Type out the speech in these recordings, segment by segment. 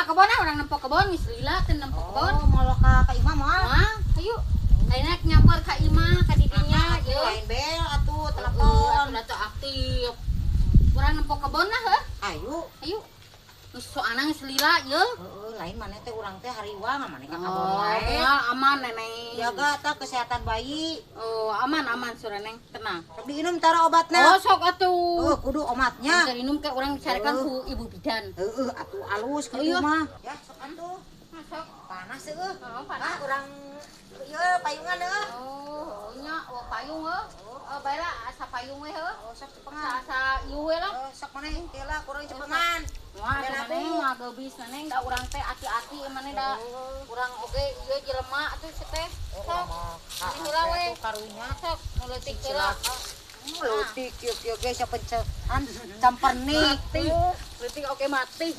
kebon orang nempok kebon geus lila teu nempok kebon. Oh, mau ka imah moal. Wah, ayo. Ayeuna nyamper ka imah ka didinya Ieu ieu. lain bel atuh telepon. Atuh aktif. Urang nempok kebon nah heuh. Ayo. Ayo. Geus soalna geus lila ieu. Heeh, lain maneh teh urang teh hariwang maneh ka kabon Oh, wae. ya aman neneng. Jaga tah kesehatan bayi. Oh, aman sureneng, tenang. Tapi minum tara obatna. Oh, sok atuh. Kudu omatnya. Angker minum ke urang dicarekan ku ibu bidan. Heeh, atuh alus kitu Iya. mah. Ya, sok atuh. Masuk. Panas seueuh. Oh, panas. Urang ieu payungan heuh. Oh, nya payung heuh. Baiklah asa payung we heuh. Oh, sok cepengan. Asa ieu we lah. Sok maneh teh lah kurang cepengan. Wah, neneng ngageubis neneng da urang teh ati-ati maneh da urang oge ieu jelema atuh teh. Sok. Ini heula we. Karunya. Sok, nuleutik heula. Leutik kieu ge sapencehan campernik. Leutik oge mati.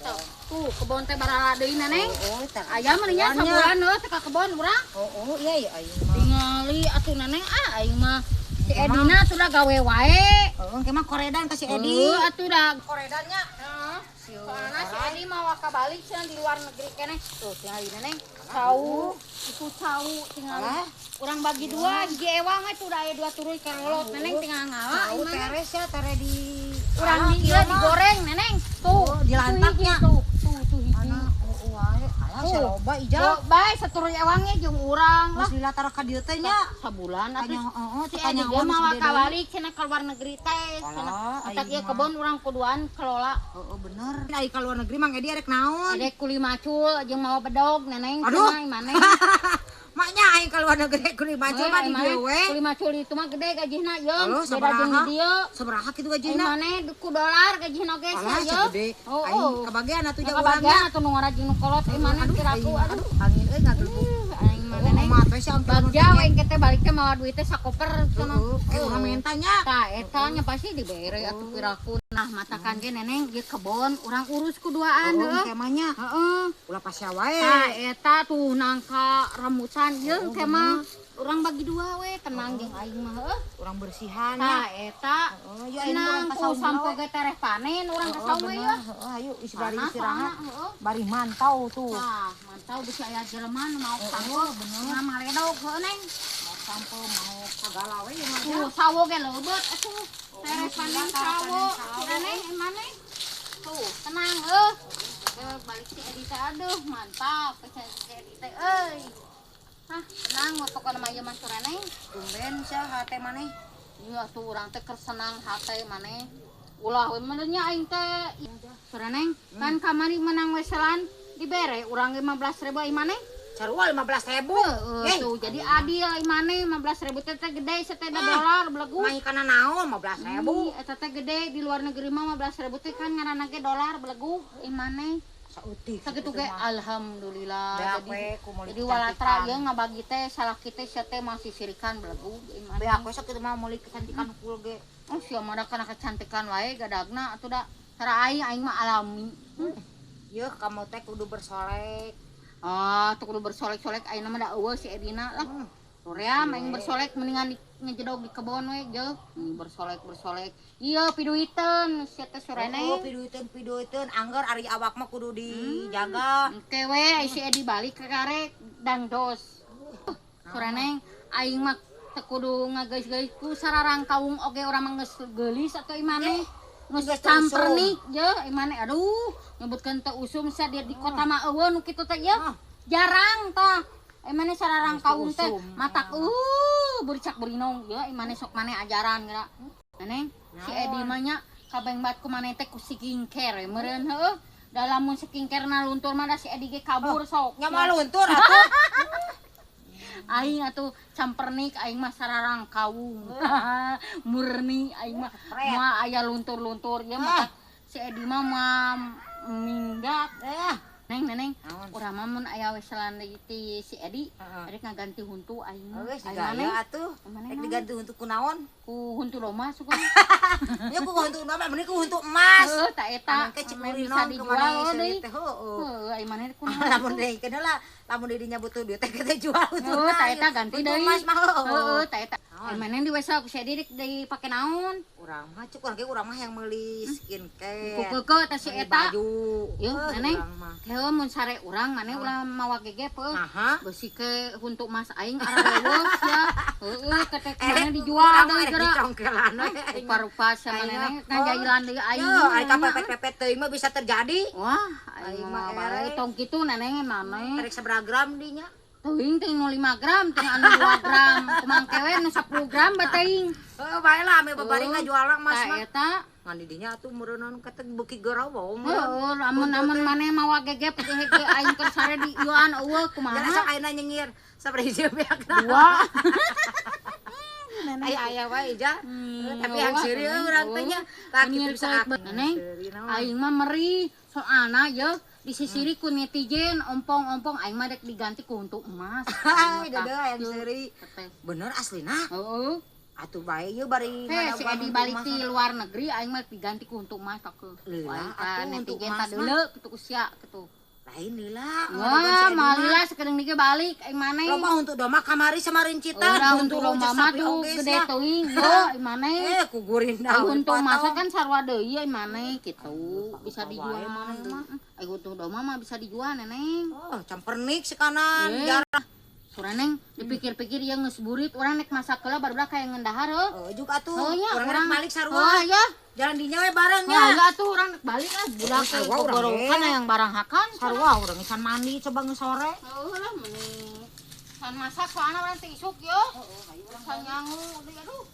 Sok. Tuh, kebon teh barala deui neneng. Oh, Aya mah nya sabulan heuh teh ka kebon urang. Oh, iya ya aing mah. Tingali atuh neneng aing mah si Edina tuh udah gawe wae. Heeh, ke mah koredan ka si Edi. Atuh dah Koredannya. heeh. Soalna si Edi mau ka balik cenah di luar negeri keneh. Tuh tingali neneng. Cau, itu cau tingali. Urang bagi dua, hiji ewang we tuh da aya dua turuy kerolot neneng tinggal ngala. Tahu teres ya tere di Urang di ieu digoreng neneng. Tuh, di lantaknya. Tuh hiji. Mana wae alah saroba ijal. Bae saturuy ewangnya jeung urang lah. Geus lila tara ka dieu teh nya. Sabulan atuh. Heeh, Si Edi ge mah ka balik cenah ka luar negeri teh. Entak ieu kebon urang kuduan kelola. Heeh, bener. Ari ka luar negeri Mang Edi arek naon? Adek kuli macul jeung mau bedog neneng Aduh. cenah maneh. Maknya aing ka luar negeri kudu macul mah di dieu we. Kuli macul itu mah gede gajihna yeung. Halo, Beda jeung di dieu. Sabaraha kitu Ai gajina? maneh ku dolar gajihna ge Alah, saya. segede. Aing kabagean atuh jeung urangnya. Kabagian atuh nu ngarajing nu kolot ai maneh kiraku aduh. Angin euy ngagelbuk. Aing maneh neng. Mah teh sangkeun Bagja we engke teh balik teh mawa duit teh sakoper cenah. Urang mentanya. Tah eta nya pasti dibere atuh piraku. Nah, matakan ge neneng ieu kebon urang urus kuduaan Heeh, heuh. kemanya. Heeh. Ulah pasya wae. Tah eta tuh nangka rambutan ieu ke mah urang bagi dua we tenang jeung aing mah heuh. Urang bersihan Tah ya. eta Oh, ya aing urang tenang ka saung ku sampo we. ge tereh panen urang ka saung we ya. Heeh, ayo bari Panas, istirahat. panas, heuh. Bari mantau tuh. Tah, mantau bisa aya jelema nu mau sampo bener maledog heuh neng. Mau sampo mau kagala we yang aja. Tuh sawo ge leubeut atuh. Tereh panen sawo. Aneh maneh. Tuh, tenang heuh. Balik si Edi teh aduh mantap si Edi teh euy. Hah, tenang mah pokona mah ieu mah sureneng. Tumben sia hate maneh. Iya tuh urang teh keur senang hate maneh. Ulah we menurnya aing teh sureneng kan kamari menang we selan dibere urang 15.000 ai maneh. Sarua 15.000. Tuh jadi adil ai maneh 15.000 teh gede seteda dolar belegu. Mah kana naon 15.000. Eta teh gede di luar negeri mah 15.000 teh kan ngaranna ge dolar belegu ai maneh. Sautik. Sakitu ge alhamdulillah. Jadi Jadi walatra ieu ngabagi teh salah kita sia teh masih sirikan belegu ai Be maneh. aku sakitu mah meuli kecantikan hukul ge. Oh sia mah da kana kecantikan wae gadagna atuh da cara aing mah alami. Yeuh kamu teh kudu bersolek. Ah, tuh kudu bersolek-solek ayeuna mah da eueuh si Edina lah. Soream aing bersolek mendingan ngejedog di kebon we jeung bersolek-bersolek. Ieu piduiteun sia teh sorene. Oh, piduiteun angger ari awak mah kudu dijaga. Engke we si Edi balik ke karek dangdos. Sorene aing mah teu kudu ngageus-geus ku sararang kaung oge urang mah geus geulis atuh imane. Geus campernik je imane aduh nyebutkeun teu usum sia di kota mah eueuh nu kitu teh ieu. Jarang tah. Imane sararang kaung teh matak buricak burinong ya imane sok maneh ajaran geura. Neneng si Edi mah nya kabengbat ku maneh teh ku skincare meureun heueuh. Da lamun skincare-na luntur mah da si Edi ge kabur sok. Nya mah luntur atuh. Aing atuh campernik aing mah sararang kaung. Murni aing mah moal aya luntur-luntur ya mah si Edi mah minggat. Neneng, urang mah mun aya we selan ti si Edi, rek ngaganti huntu aing mah. Geus gaya atuh. Rek diganti untuk kunaon? Ku huntu domba suka. Ya ku huntu domba mending ku huntu emas. Heuh, ta eta. Kecik Bisa dijual deui. Heuh. Ai maneh kunaon? Lamun deui kenal lah, lamun didinya butuh duit teh kita jual huntu. Heuh, ta eta ganti deui. Emas mah Heuh, ta eta. Mana di wesa aku saya didik dipake naon? Urang mah cuk urang mah yang meuli skincare. Kukeke teh si meuli eta. baju. Yeuh, neneng. Urang mah. Heuh mun sare urang maneh ulah mawa gege peuh. Naha? Besi ke untuk mas aing arah leuweus ya. Heueuh ketek mana dijual deui geura. Dicongkelan we. Rupa-rupa sama neneng ngajailan deui aing. Yo, ari kapepet-pepet teuing mah bisa terjadi. Wah, aing Aing mah mah bae tong kitu neneng maneh. Rek sabaraha gram dinya? Teuing teh nu 5 gram, teh anu 2 gram. Kumang kewe nu 10 gram bateuing. Heuh bae lah ame babari ngajualan mas Tah mah. eta Ngan di dinya atuh meureunna ketek beuki geurau. heuh lamun maneh mawa gege hege aing keur sare di ieuan eueuh Jangan kumaha? sok ayeuna nyengir sabari hiji beakna. Dua. Aya wae ja. Tapi yang wah, seureun neneng. urang teh nya tak Nyir kitu bisa kuek bet neneng. Aing mah meri soalna ye disisiri ku netizen ompong-ompong aing mah dek diganti ku untuk emas. Hai dede yang seuri. Teteh. Bener aslina. Heueuh. Atuh bae ye bari Heh, si Edi balik ti luar negeri aing mah diganti ku untuk emas tak ke. Lila, Aing atuh untuk netizen emas ta deuleu kitu usia kitu. lain lila. Wah, malila sakedeung dige balik aing maneh. Loba untuk doma kamari samarin cita. Urang untuk lomba mah tuh gede teuing yo aing maneh. Ku gurin Aing daun. untung masa kan sarua deui aing maneh kitu bisa dijual Bae mah. maneh. Aing untung doma mah bisa dijual neneng. Oh, campernik sekanan. Eh. Jarang. Suraneng dipikir-pikir ya geus burit urang nek masak heula barudak kayak ngendahar heuh. Juga tuh. Oh nya Urang rek balik sarua. Oh ya. Jalan dinya we bareng Ya nya. tuh urang rek balik lah budak Sarua urang gorokan ge. yang barang hakan. Sarua urang isan mandi coba ngesore. Heuh lah meni. San masak soalna urang teh isuk yo. San nyangu deui aduh.